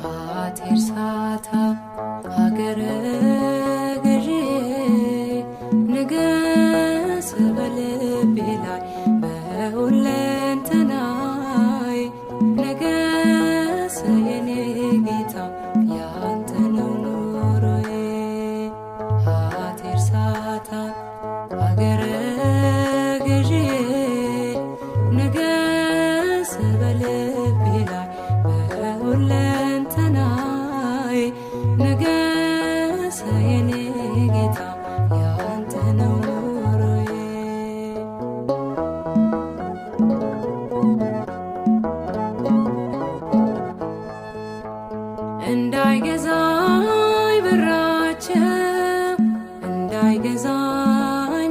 አቴርሳታ ሀገረ ገዢ ንገስ በልቤ ላይ በሁለንተናዬ ንገስ የኔ ጌታ ያንተ ነው ኑሮዬ። አቴርሳታ ሀገረ ገዢ ንገስ በልቤ ላይ በሁለንተናዬ ንገስ የኔ ጌታ ያንተ ነው ኑሮዬ። እንዳይገዛኝ ብራቸው እንዳይገዛኝ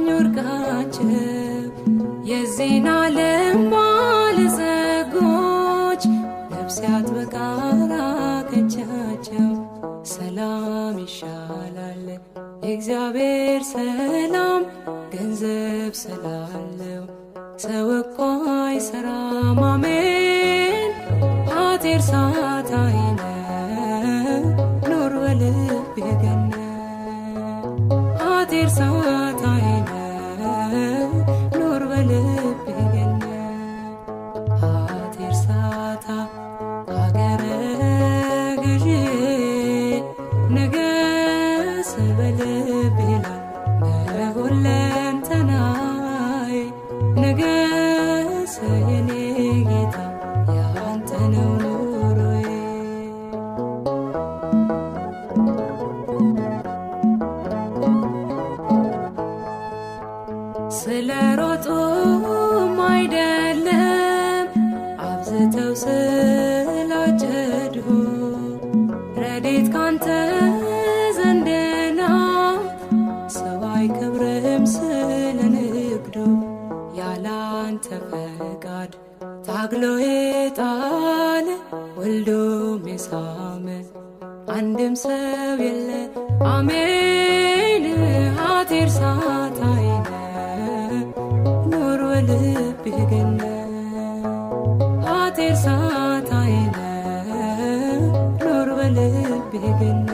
ወርቃቸው የዚህን ዓለም ባለጸጎች ነፍሴ አጥብቃ ራቀቻቸው። ሰላም ይሻላል የእግዚአብሔር ሰላም ገንዘብ ስላለው ሰው እኮ አይሰራም። አሜን አቴርሳታ ኑር በልቤ ገነት አቴርሳታ ኑር በልቤ ገነት አቴርሳታ ሀገረ ገዢ ንገስ በልቤ ላይ በሁለንተናዬ ንገስ የኔ ጌታ ያንተ ነው ኑሮዬ። ስለ ሮጡም አይደለም አብዝተው ስላጨዱ ረድኤት ካንተ ዘንድ ነው። ሰው አይከብርም ስለ ንግዱ ያላንተ ፈቃድ ታግሎ የጣለ ወልዶም የሳመ አንድም ሰው የለ። አሜን አቴርሳታ ኑር በልቤ ገነት አቴርሳታ ኑር በልቤ ገነት